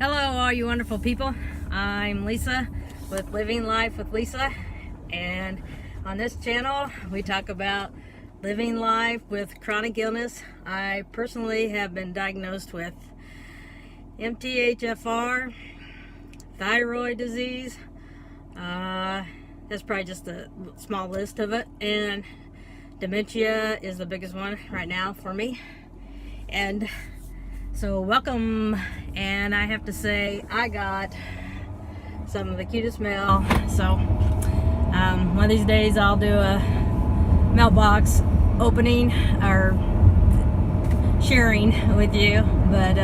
Hello, all you wonderful people. I'm Lisa with Living Life with Lisa, and on this channel we talk about living life with chronic illness. I personally have been diagnosed with MTHFR, thyroid disease. That's probably just a small list of it, and dementia is the biggest one right now for me. And so welcome, and I have to say I got some of the cutest mail. So one of these days I'll do a mailbox opening or sharing with you, but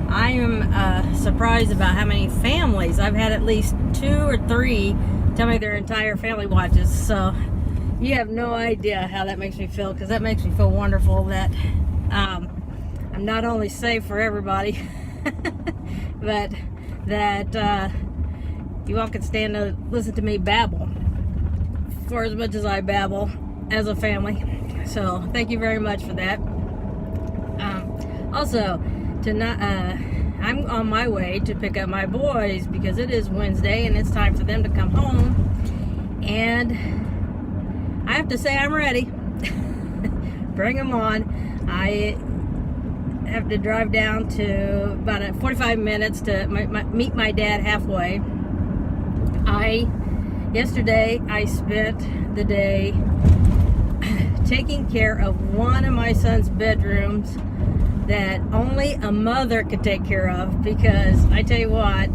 I am surprised about how many families. I've had at least 2 or 3 tell me their entire family watches. So you have no idea how that makes me feel, because that makes me feel wonderful that I'm not only safe for everybody, but that you all can stand to listen to me babble for as much as I babble as a family. So thank you very much for that. Also, I'm on my way to pick up my boys because it is Wednesday and it's time for them to come home. And I have to say I'm ready. Bring them on. I have to drive down to about 45 minutes to meet my dad halfway. Yesterday I spent the day taking care of one of my son's bedrooms that only a mother could take care of, because I tell you what,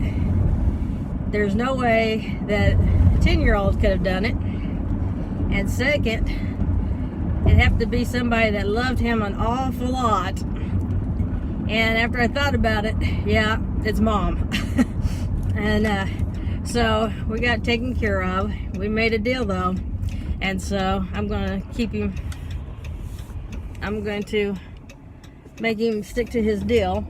there's no way that a 10-year-old could have done it. And second, it'd have to be somebody that loved him an awful lot. And after I thought about it, yeah, it's mom. And so we got taken care of. We made a deal though, and so I'm going to make him stick to his deal.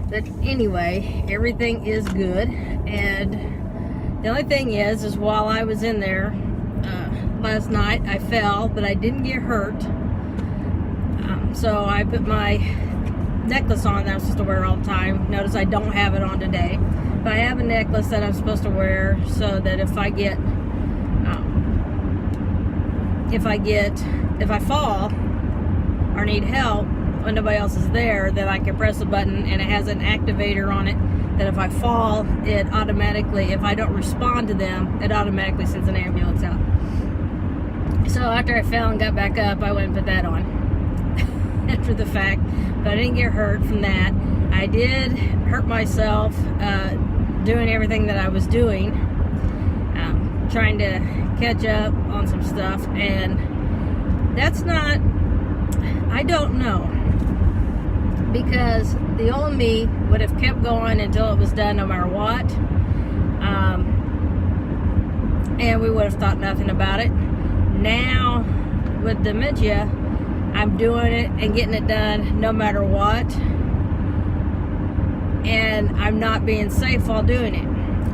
But anyway, everything is good. And the only thing is while I was in there last night, I fell, but I didn't get hurt. So I put my necklace on that I'm supposed to wear all the time. Notice I don't have it on today, but I have a necklace that I'm supposed to wear so that if I fall or need help when nobody else is there, then I can press a button and it has an activator on it that if I fall, it automatically, if I don't respond to them, it automatically sends an ambulance out. So after I fell and got back up, I went and put that on after the fact, but I didn't get hurt from that. I did hurt myself doing everything that I was doing, trying to catch up on some stuff, and that's not, I don't know, because the old me would have kept going until it was done no matter what, and we would have thought nothing about it. Now with dementia, I'm doing it and getting it done no matter what, and I'm not being safe while doing it.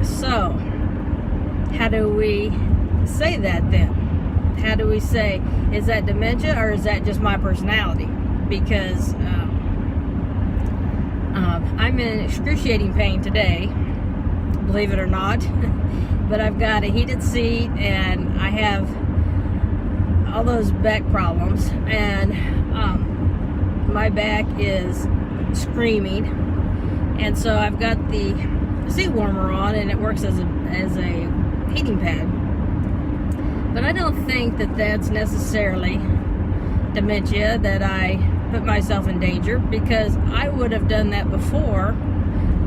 So how do we say that then? How do we say, is that dementia or is that just my personality? Because I'm in excruciating pain today, believe it or not. But I've got a heated seat and I have all those back problems, and my back is screaming, and so I've got the seat warmer on and it works as a heating pad. But I don't think that that's necessarily dementia, that I put myself in danger, because I would have done that before.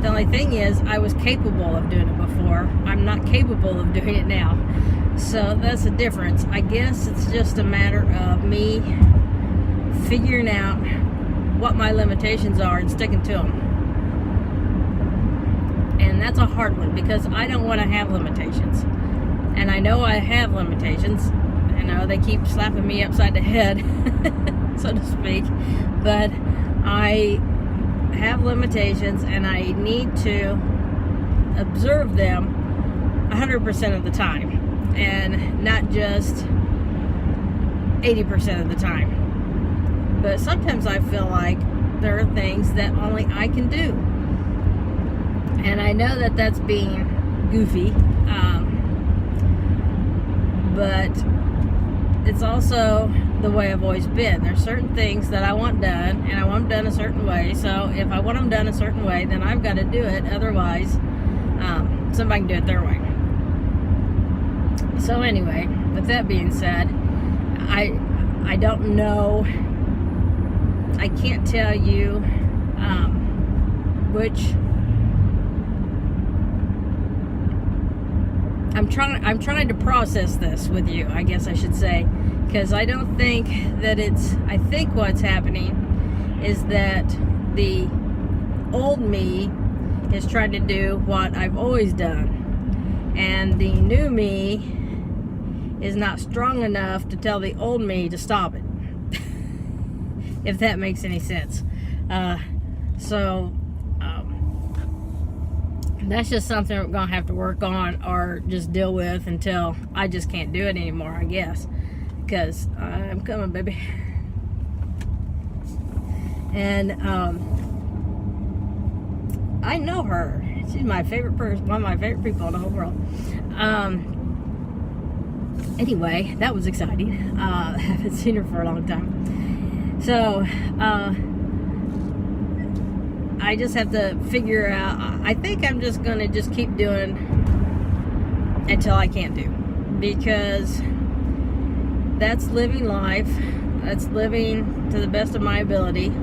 The only thing is I was capable of doing it before. I'm not capable of doing it now. So that's the difference. I guess it's just a matter of me figuring out what my limitations are and sticking to them. And that's a hard one, because I don't want to have limitations. And I know I have limitations. I know they keep slapping me upside the head, so to speak. But I have limitations and I need to observe them 100% of the time, and not just 80% of the time. But sometimes I feel like there are things that only I can do. And I know that that's being goofy, but it's also the way I've always been. There's certain things that I want done, and I want them done a certain way. So if I want them done a certain way, then I've got to do it. Otherwise, somebody can do it their way. So anyway, with that being said, I don't know. I can't tell you which. I'm trying to process this with you, I guess I should say, because I don't think that I think what's happening is that the old me is trying to do what I've always done, and the new me is not strong enough to tell the old me to stop it. If that makes any sense. That's just something we're going to have to work on or just deal with until I just can't do it anymore, I guess. Because I'm coming, baby. And I know her. She's my favorite person, one of my favorite people in the whole world. Anyway, that was exciting. I haven't seen her for a long time. So, I just have to figure out. I think I'm just going to just keep doing until I can't do. Because that's living life. That's living to the best of my ability.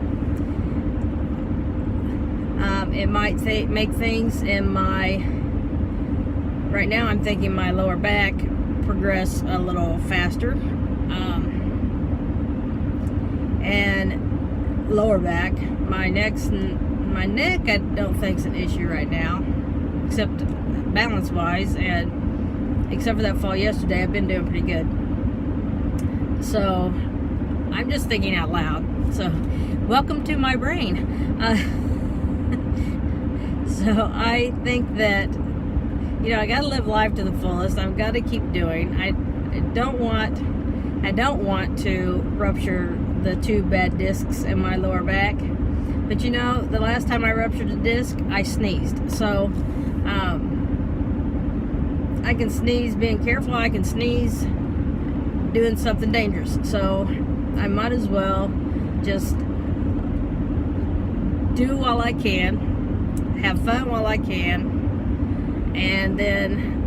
It might make things in my... Right now I'm thinking my lower back progress a little faster. And lower back. My neck, I don't think is an issue right now, except balance-wise, and except for that fall yesterday, I've been doing pretty good. So, I'm just thinking out loud. So, welcome to my brain. So, I think that, I gotta live life to the fullest. I've got to keep doing. I don't want to rupture the 2 bad discs in my lower back. But the last time I ruptured a disc, I sneezed. So, I can sneeze being careful. I can sneeze doing something dangerous. So, I might as well just do while I can, have fun while I can, and then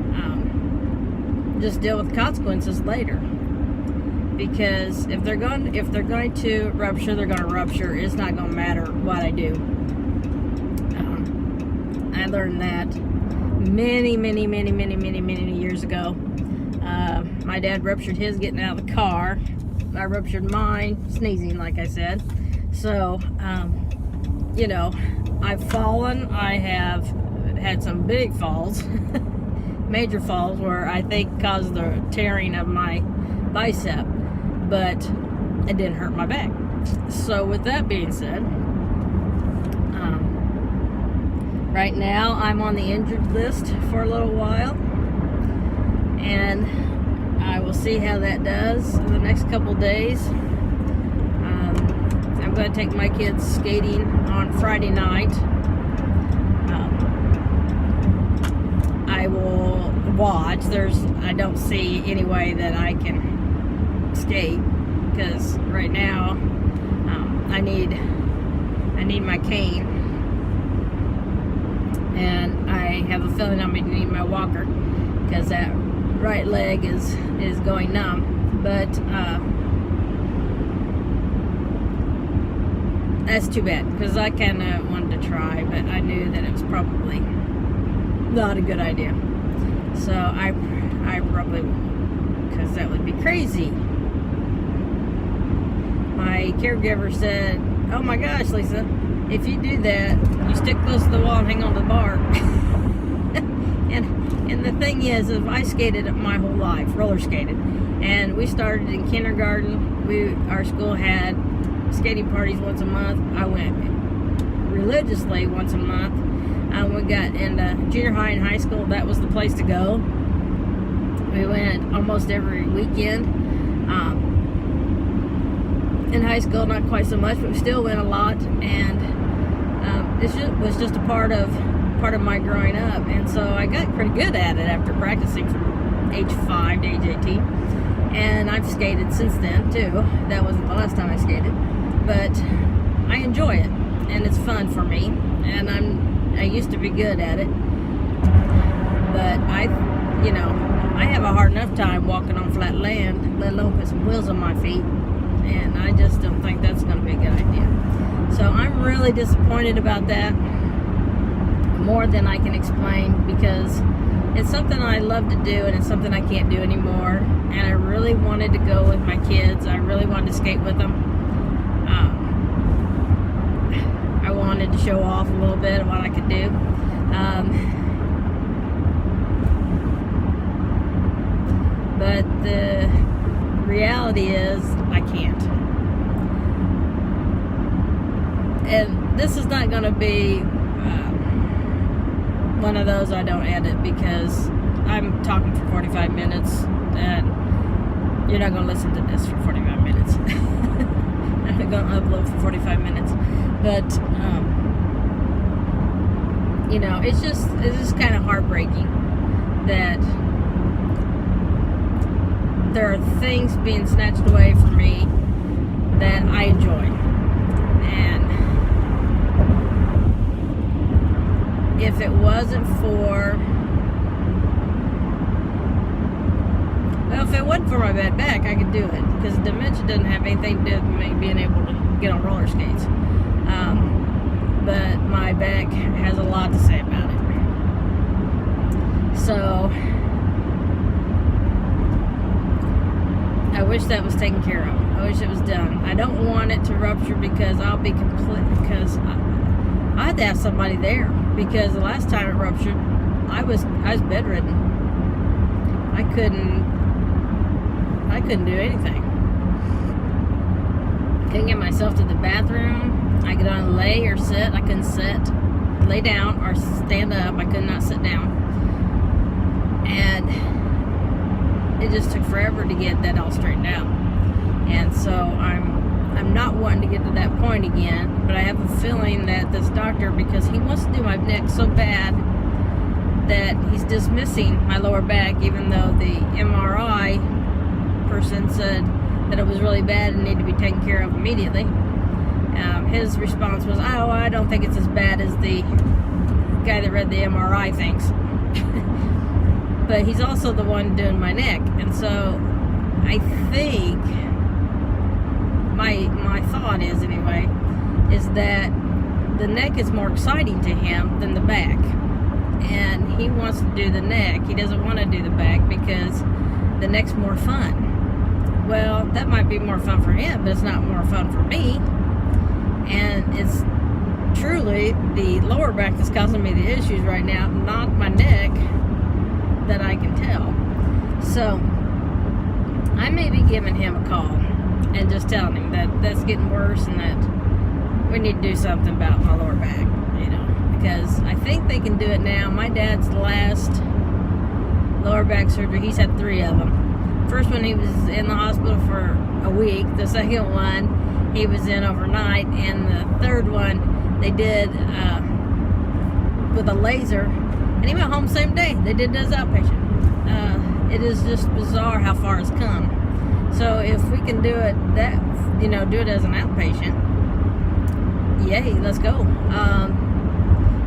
just deal with consequences later. Because if they're going to rupture, they're going to rupture. It's not going to matter what I do. I learned that many years ago. My dad ruptured his getting out of the car. I ruptured mine sneezing, like I said. So, I've fallen. I have had some big falls, major falls, where I think caused the tearing of my bicep. But it didn't hurt my back. So with that being said, right now I'm on the injured list for a little while, and I will see how that does in the next couple days. I'm going to take my kids skating on Friday night. I will watch. I don't see any way that I can skate, because right now I need my cane, and I have a feeling I'm going to need my walker, because that right leg is going numb. But that's too bad, because I kind of wanted to try, but I knew that it was probably not a good idea. So I probably won't, because that would be crazy. My caregiver said, "Oh my gosh, Lisa, if you do that, you stick close to the wall and hang on to the bar." and the thing is I skated my whole life, roller skated, and we started in kindergarten. Our school had skating parties once a month. I went religiously once a month. We got into junior high and high school. That was the place to go. We went almost every weekend. In high school, not quite so much, but we still went a lot, and it was just a part of my growing up, and so I got pretty good at it after practicing from age 5 to age 18, and I've skated since then too. That wasn't the last time I skated, but I enjoy it, and it's fun for me, and I used to be good at it, but I have a hard enough time walking on flat land, let alone put some wheels on my feet, and I just don't think that's going to be a good idea. So I'm really disappointed about that, more than I can explain, because it's something I love to do, and it's something I can't do anymore, and I really wanted to go with my kids. I really wanted to skate with them. I wanted to show off a little bit of what I could do. But the reality is I can't. And this is not going to be one of those I don't edit, because I'm talking for 45 minutes, and you're not going to listen to this for 45 minutes. I'm going to upload for 45 minutes. But, it's just kind of heartbreaking that there are things being snatched away from me that I enjoy. And if it wasn't for my bad back, I could do it, because dementia doesn't have anything to do with me being able to get on roller skates. But my back has a lot to say about it. So I wish that was taken care of. I wish it was done. I don't want it to rupture, because I'll be because I had to have somebody there, because the last time it ruptured, I was bedridden. I couldn't do anything. Couldn't get myself to the bathroom. I could only lay or sit. I couldn't sit, lay down, or stand up. I could not sit down. And it just took forever to get that all straightened out. And so I'm not wanting to get to that point again, but I have a feeling that this doctor, because he wants to do my neck so bad, that he's dismissing my lower back, even though the MRI person said that it was really bad and needed to be taken care of immediately. His response was, "Oh, I don't think it's as bad as the guy that read the MRI thinks." But he's also the one doing my neck, and so I think my thought is, anyway, is that the neck is more exciting to him than the back, and he wants to do the neck. He doesn't want to do the back because the neck's more fun. Well, that might be more fun for him, but it's not more fun for me. And it's truly the lower back that's causing me the issues right now, not my neck, that I can tell. So I may be giving him a call and just telling him that that's getting worse, and that we need to do something about my lower back, because I think they can do it now. My dad's last lower back surgery, he's had 3 of them. First one, he was in the hospital for a week. The second one, he was in overnight, and the third one they did with a laser, and he went home the same day. They did it as outpatient. It is just bizarre how far it's come. So if we can do it do it as an outpatient, yay, let's go.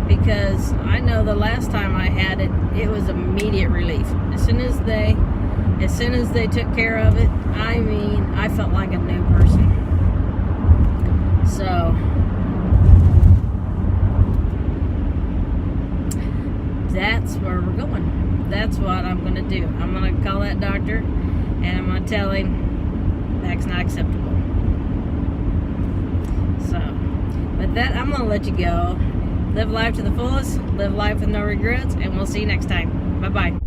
Because I know the last time I had it, it was immediate relief. As soon as they took care of it, I felt like a new person. So that's where we're going. That's what I'm going to do. I'm going to call that doctor, and I'm going to tell him that's not acceptable. So, with that, I'm going to let you go. Live life to the fullest, live life with no regrets, and we'll see you next time. Bye-bye.